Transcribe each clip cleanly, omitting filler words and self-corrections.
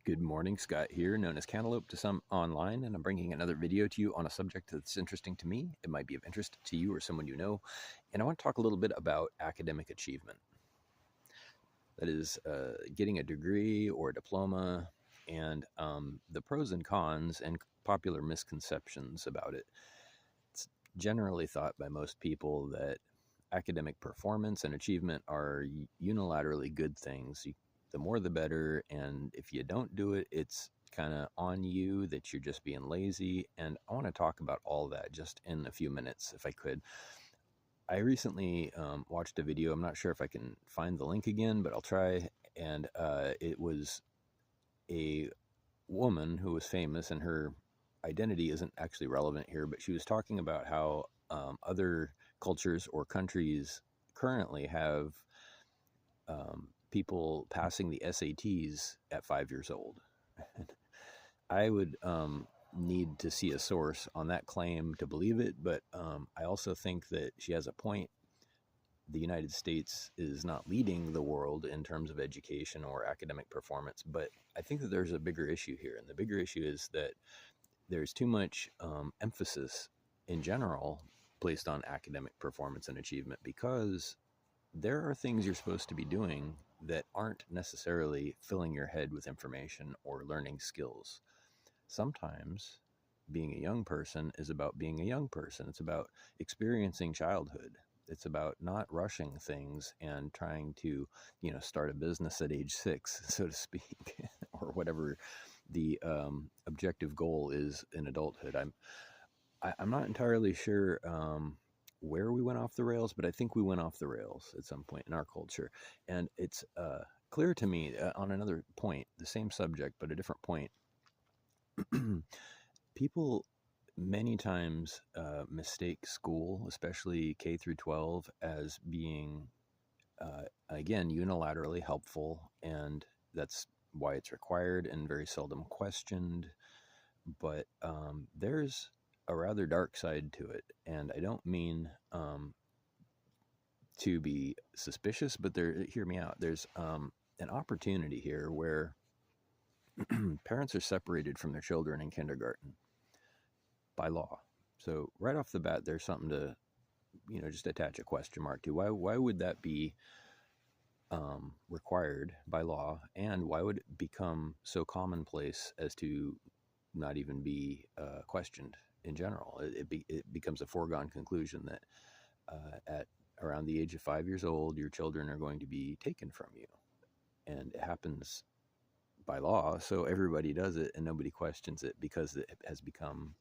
Good morning, Scott here, known as Cantaloupe to some online, and I'm bringing another video to you on a subject that's interesting to me. It might be of interest to you or someone you know, and I want to talk a little bit about academic achievement. That is, getting a degree or a diploma, and the pros and cons and popular misconceptions about it. It's generally thought by most people that academic performance and achievement are unilaterally good things. The more the better, and if you don't do it, it's kind of on you that you're just being lazy. And I want to talk about all that just in a few minutes if I could. I recently watched a video. I'm not sure if I can find the link again, but I'll try. And it was a woman who was famous, and her identity isn't actually relevant here, but she was talking about how other cultures or countries currently have people passing the SATs at 5 years old. I would need to see a source on that claim to believe it, but I also think that she has a point. The United States is not leading the world in terms of education or academic performance, but I think that there's a bigger issue here. And the bigger issue is that there's too much emphasis in general placed on academic performance and achievement because there are things you're supposed to be doing that aren't necessarily filling your head with information or learning skills. Sometimes being a young person is about being a young person. It's about experiencing childhood. It's about not rushing things and trying to, start a business at age 6, so to speak, or whatever the objective goal is in adulthood. I'm not entirely sure where we went off the rails, but I think we went off the rails at some point in our culture, and it's clear to me on another point, the same subject but a different point. People many times mistake school, especially K through 12, as being again unilaterally helpful, and that's why it's required and very seldom questioned. But there's a rather dark side to it, and I don't mean to be suspicious, but hear me out. There's an opportunity here where parents are separated from their children in kindergarten by law. So right off the bat, there's something to just attach a question mark to. Why would that be required by law, and why would it become so commonplace as to not even be questioned in general? It becomes a foregone conclusion that at around the age of 5 years old, your children are going to be taken from you, and it happens by law. So everybody does it, and nobody questions it because it has become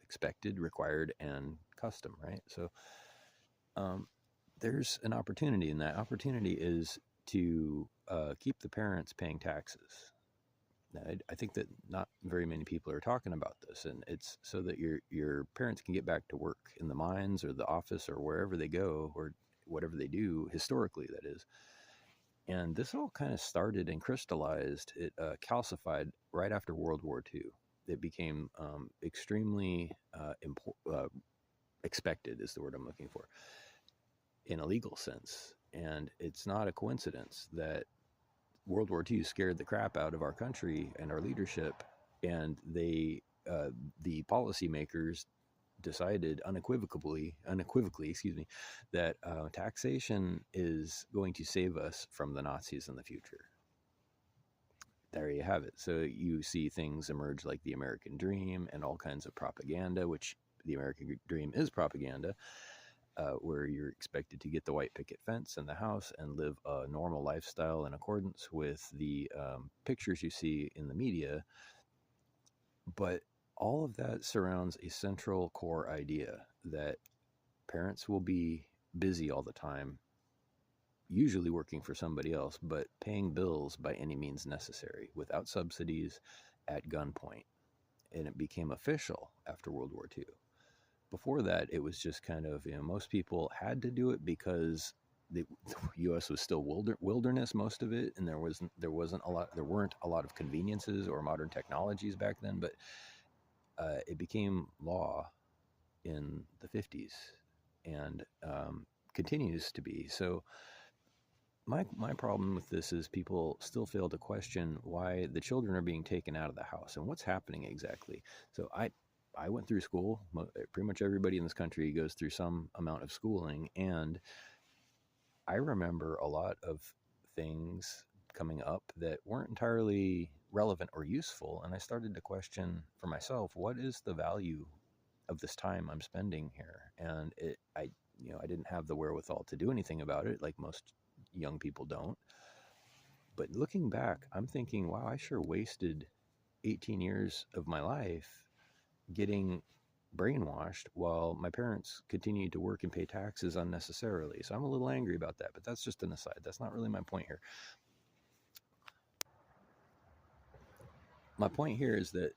expected, required, and custom, right? So there's an opportunity, and that opportunity is to keep the parents paying taxes. I think that not very many people are talking about this, and it's so that your parents can get back to work in the mines or the office or wherever they go or whatever they do historically, that is. And this all kind of started and crystallized, it calcified right after World War II. It became extremely expected, is the word I'm looking for, in a legal sense. And it's not a coincidence that World War II scared the crap out of our country and our leadership, and the policymakers decided unequivocally, that taxation is going to save us from the Nazis in the future. There you have it. So you see things emerge like the American Dream and all kinds of propaganda, which the American Dream is propaganda, where you're expected to get the white picket fence and the house and live a normal lifestyle in accordance with the pictures you see in the media. But all of that surrounds a central core idea that parents will be busy all the time, usually working for somebody else, but paying bills by any means necessary without subsidies at gunpoint. And it became official after World War II. Before that, it was just kind of, most people had to do it because the U.S. was still wilderness, most of it, and there weren't a lot of conveniences or modern technologies back then. But it became law in the 50s and continues to be. So My problem with this is people still fail to question why the children are being taken out of the house and what's happening exactly. So I went through school. Pretty much everybody in this country goes through some amount of schooling, and I remember a lot of things coming up that weren't entirely relevant or useful, and I started to question for myself, what is the value of this time I'm spending here? And I didn't have the wherewithal to do anything about it, like most young people don't. But looking back, I'm thinking, wow, I sure wasted 18 years of my life getting brainwashed while my parents continued to work and pay taxes unnecessarily. So I'm a little angry about that, but that's just an aside. That's not really my point here. My point here is that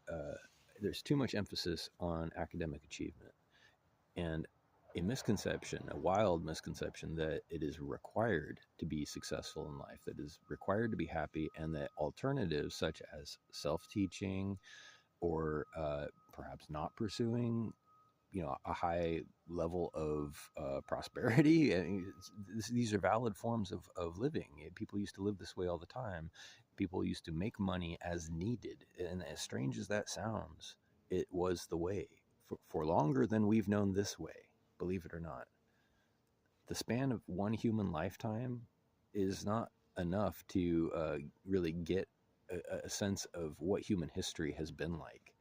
there's too much emphasis on academic achievement and a misconception, a wild misconception, that it is required to be successful in life, that is required to be happy, and that alternatives such as self-teaching or perhaps not pursuing a high level of prosperity. And these are valid forms of living. People used to live this way all the time. People used to make money as needed, and as strange as that sounds, it was the way for longer than we've known this way, believe it or not. The span of one human lifetime is not enough to really get a sense of what human history has been like.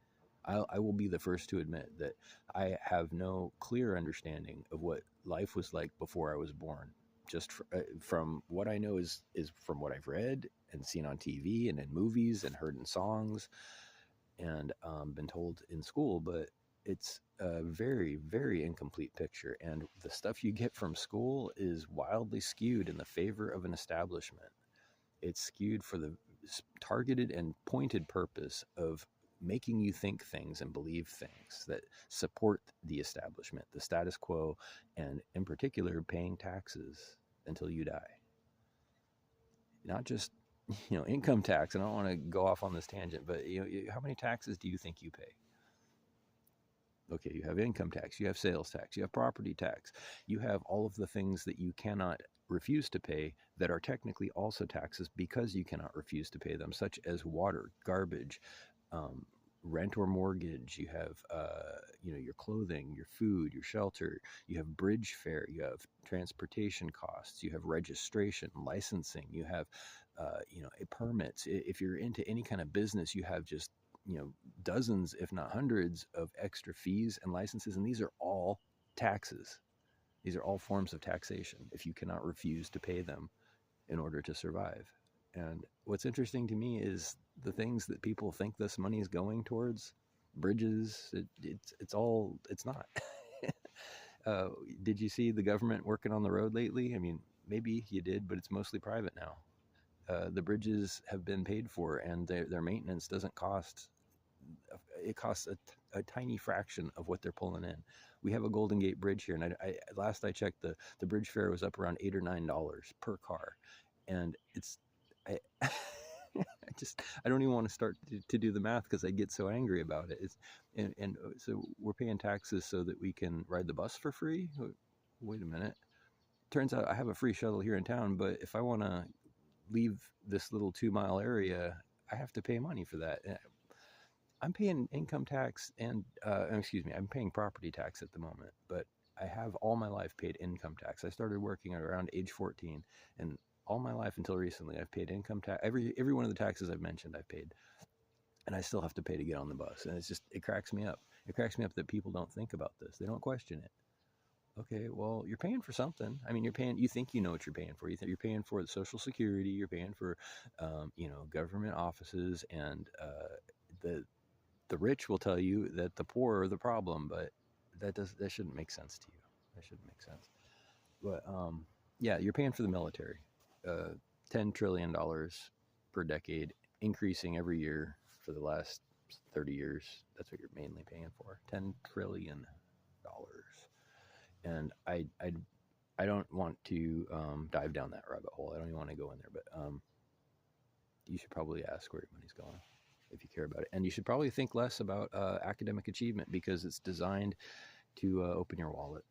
I will be the first to admit that I have no clear understanding of what life was like before I was born. Just from what I know is from what I've read and seen on TV and in movies and heard in songs and been told in school, but it's a very, very incomplete picture. And the stuff you get from school is wildly skewed in the favor of an establishment. It's skewed for the targeted and pointed purpose of making you think things and believe things that support the establishment, the status quo, and in particular, paying taxes until you die. Not just income tax. And I don't want to go off on this tangent, but how many taxes do you think you pay? Okay, you have income tax, you have sales tax, you have property tax, you have all of the things that you cannot refuse to pay that are technically also taxes because you cannot refuse to pay them, such as water, garbage, um, rent or mortgage. You have your clothing, your food, your shelter. You have bridge fare. You have transportation costs. You have registration, licensing. You have permits. If you're into any kind of business, you have just dozens, if not hundreds, of extra fees and licenses, and these are all taxes. These are all forms of taxation if you cannot refuse to pay them in order to survive. And what's interesting to me is the things that people think this money is going towards, bridges, it's not. Did you see the government working on the road lately? I mean, maybe you did, but it's mostly private now. The bridges have been paid for, and their maintenance doesn't cost. It costs a tiny fraction of what they're pulling in. We have a Golden Gate Bridge here, and last I checked, the bridge fare was up around $8 or $9 per car, and I, I don't even want to start to do the math because I get so angry about it. So we're paying taxes so that we can ride the bus for free. Wait a minute. Turns out I have a free shuttle here in town, but if I want to leave this little 2 mile area, I have to pay money for that. I'm paying income tax and I'm paying property tax at the moment, but I have all my life paid income tax. I started working at around age 14, and all my life until recently, I've paid income tax. Every one of the taxes I've mentioned, I've paid, and I still have to pay to get on the bus. And it cracks me up. It cracks me up that people don't think about this. They don't question it. Okay, well, you're paying for something. I mean, you think you know what you're paying for. You think you're paying for the Social Security. You're paying for, government offices, and the rich will tell you that the poor are the problem, but that shouldn't make sense to you. That shouldn't make sense. But yeah, you're paying for the military, $10 trillion per decade, increasing every year for the last 30 years. That's what you're mainly paying for, $10 trillion. And I don't want to dive down that rabbit hole. I don't even want to go in there, but you should probably ask where your money's going if you care about it. And you should probably think less about academic achievement because it's designed to open your wallet.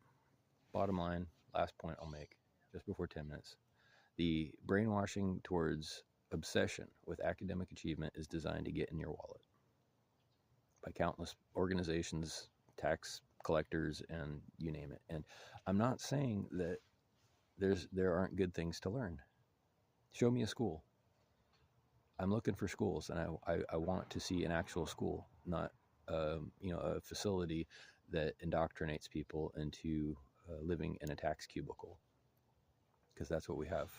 Bottom line, last point I'll make just before 10 minutes. The brainwashing towards obsession with academic achievement is designed to get in your wallet by countless organizations, tax collectors, and you name it. And I'm not saying that there aren't good things to learn. Show me a school. I'm looking for schools, and I want to see an actual school, not a facility that indoctrinates people into living in a tax cubicle, because that's what we have.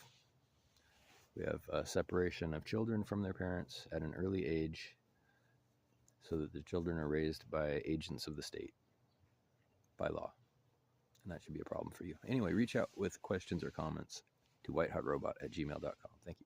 We have a separation of children from their parents at an early age, so that the children are raised by agents of the state by law, and that should be a problem for you. Anyway, reach out with questions or comments to whitehotrobot@gmail.com. Thank you.